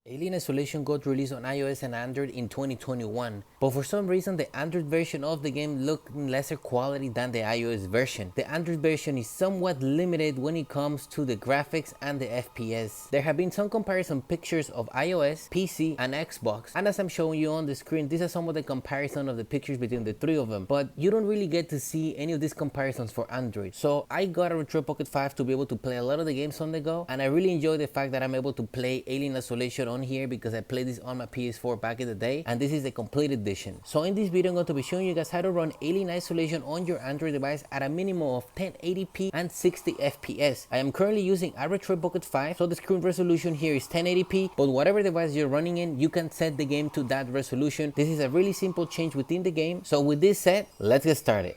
Alien Isolation got released on iOS and Android in 2021, but for some reason the Android version of the game looked in lesser quality than the iOS version. The Android version is somewhat limited when it comes to the graphics and the FPS. There have been some comparison pictures of iOS, PC, and Xbox, and as I'm showing you on the screen, these are some of the comparison of the pictures between the three of them, but you don't really get to see any of these comparisons for Android. So I got a Retroid Pocket 5 to be able to play a lot of the games on the go, and I really enjoy the fact that I'm able to play Alien Isolation on here because I played this on my PS4 back in the day, and this is the complete edition. So in this video I'm going to be showing you guys how to run Alien Isolation on your Android device at a minimum of 1080p and 60 FPS. I am currently using a Retroid Pocket 5, so the screen resolution here is 1080p, but whatever device you're running in, you can set the game to that resolution. This is a really simple change within the game. So with this said, let's get started.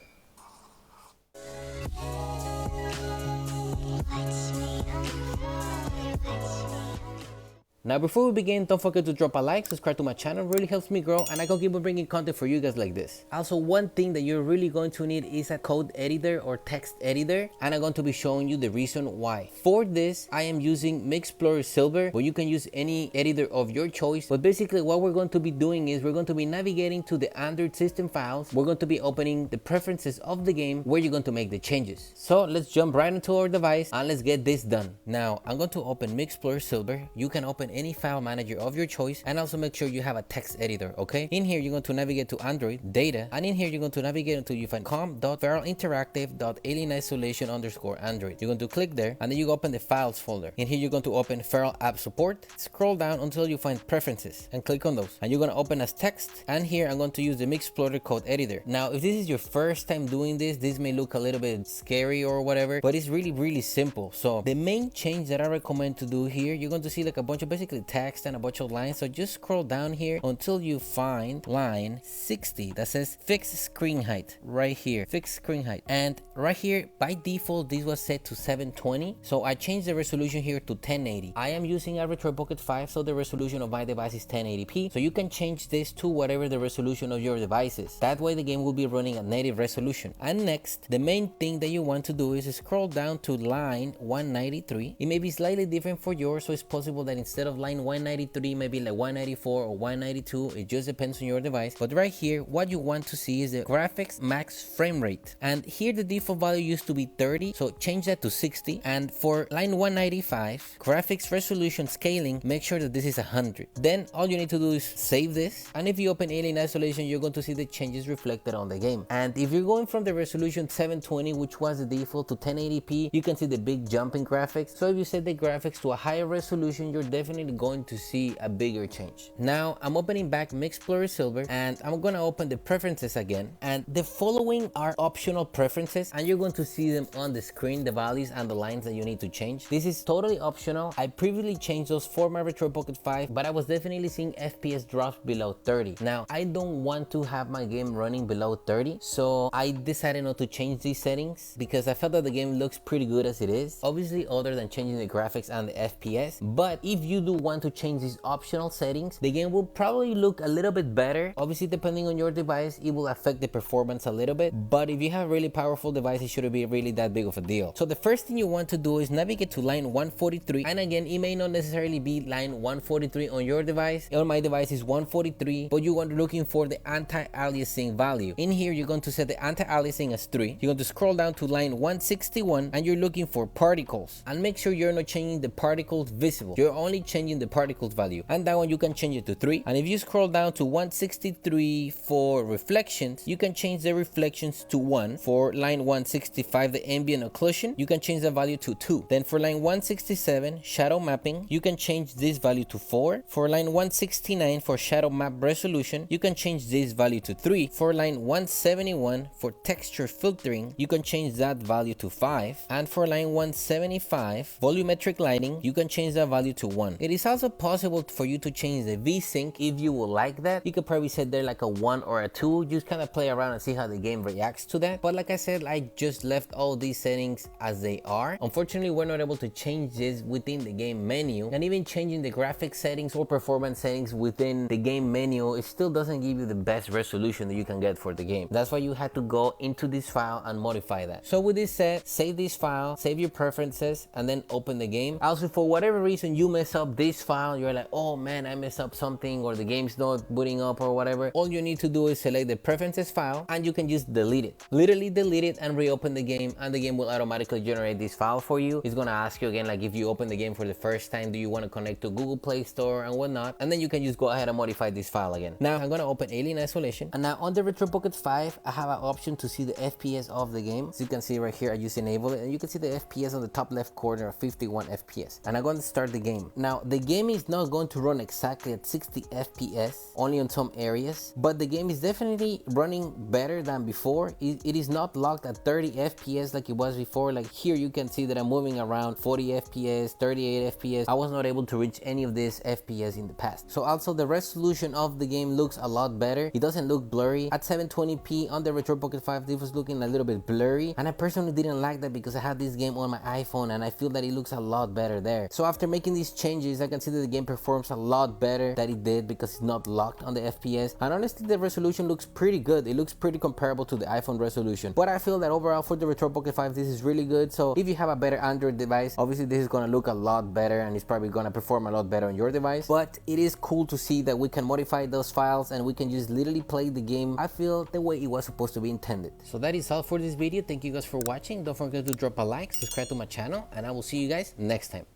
Now before we begin, don't forget to drop a like, subscribe to my channel, it really helps me grow and I can keep on bringing content for you guys like this. Also, one thing that you're really going to need is a code editor or text editor, and I'm going to be showing you the reason why. For this, I am using Mixplorer Silver, but you can use any editor of your choice. But basically what we're going to be doing is we're going to be navigating to the Android system files. We're going to be opening the preferences of the game where you're going to make the changes. So let's jump right into our device and let's get this done. Now I'm going to open Mixplorer Silver. You can open any file manager of your choice, and also make sure you have a text editor. Okay, in here you're going to navigate to Android data, and in here you're going to navigate until you find com.feralinteractive.alienisolation_android. You're going to click there, and then you open the files folder. In here you're going to open Feral App Support, scroll down until you find preferences and click on those, and you're going to open as text. And here I'm going to use the Mixplorer code editor. Now if this is your first time doing this may look a little bit scary or whatever, but it's really simple. So the main change that I recommend to do here, you're going to see like a bunch of basically text and a bunch of lines. So just scroll down here until you find line 60 that says fixed screen height. Right here, fixed screen height, and right here by default this was set to 720, so I changed the resolution here to 1080. I am using a Retroid Pocket 5, so the resolution of my device is 1080p, so you can change this to whatever the resolution of your device is. That way the game will be running at native resolution. And next, the main thing that you want to do is scroll down to line 193. It may be slightly different for yours, so it's possible that instead of line 193 maybe like 194 or 192. It just depends on your device. But right here what you want to see is the graphics max frame rate, and here the default value used to be 30, so change that to 60. And for line 195 graphics resolution scaling, make sure that this is 100. Then all you need to do is save this, and if you open Alien Isolation you're going to see the changes reflected on the game. And if you're going from the resolution 720, which was the default, to 1080p, you can see the big jump in graphics. So if you set the graphics to a higher resolution, you're definitely going to see a bigger change. Now I'm opening back Mixplorer Silver, and I'm gonna open the preferences again, and the following are optional preferences, and you're going to see them on the screen, the values and the lines that you need to change. This is totally optional. I previously changed those for my Retroid Pocket 5, but I was definitely seeing FPS drops below 30. Now I don't want to have my game running below 30, so I decided not to change these settings because I felt that the game looks pretty good as it is, obviously other than changing the graphics and the FPS. But if you do want to change these optional settings, the game will probably look a little bit better. Obviously depending on your device it will affect the performance a little bit, but if you have a really powerful device it shouldn't be really that big of a deal. So the first thing you want to do is navigate to line 143, and again it may not necessarily be line 143 on your device. On my device is 143, but you want to looking for the anti-aliasing value. In here you're going to set the anti-aliasing as 3. You're going to scroll down to line 161 and you're looking for particles, and make sure you're not changing the particles visible, you're only changing the particles value, and that one you can change it to 3. And if you scroll down to 163 for reflections, you can change the reflections to 1. For line 165 the ambient occlusion, you can change the value to 2. Then for line 167 shadow mapping, you can change this value to 4. For line 169 for shadow map resolution, you can change this value to 3. For line 171 for texture filtering, you can change that value to 5. And for line 175 volumetric lighting, you can change that value to 1. It is also possible for you to change the VSync if you would like that. You could probably set there like a 1 or a 2, just kind of play around and see how the game reacts to that. But like I said, I just left all these settings as they are. Unfortunately we're not able to change this within the game menu, and even changing the graphics settings or performance settings within the game menu, it still doesn't give you the best resolution that you can get for the game. That's why you had to go into this file and modify that. So with this said, save this file, save your preferences, and then open the game. Also, for whatever reason you mess up up this file, you're like, oh man, I messed up something, or the game's not booting up or whatever, all you need to do is select the preferences file and you can just delete it. Literally delete it and reopen the game, and the game will automatically generate this file for you. It's gonna ask you again, like if you open the game for the first time, do you want to connect to Google Play Store and whatnot, and then you can just go ahead and modify this file again. Now I'm gonna open Alien Isolation, and now on the Retroid Pocket 5 I have an option to see the FPS of the game. So you can see right here, I just enable it and you can see the FPS on the top left corner of 51 FPS, and I'm going to start the game. Now the game is not going to run exactly at 60 FPS, only on some areas, but the game is definitely running better than before. It is not locked at 30 FPS like it was before. Like here you can see that I'm moving around 40 FPS, 38 FPS. I was not able to reach any of this FPS in the past. So also the resolution of the game looks a lot better. It doesn't look blurry. At 720p on the Retroid Pocket 5, this was looking a little bit blurry, and I personally didn't like that because I had this game on my iPhone and I feel that it looks a lot better there. So after making these changes, I can see that the game performs a lot better than it did because it's not locked on the FPS, and honestly the resolution looks pretty good. It looks pretty comparable to the iPhone resolution, but I feel that overall for the Retroid Pocket 5 this is really good. So if you have a better Android device, obviously this is going to look a lot better and it's probably going to perform a lot better on your device, but it is cool to see that we can modify those files and we can just literally play the game, I feel, the way it was supposed to be intended. So that is all for this video. Thank you guys for watching. Don't forget to drop a like, subscribe to my channel, and I will see you guys next time.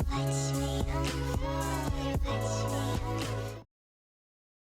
Lights me on fire, lights me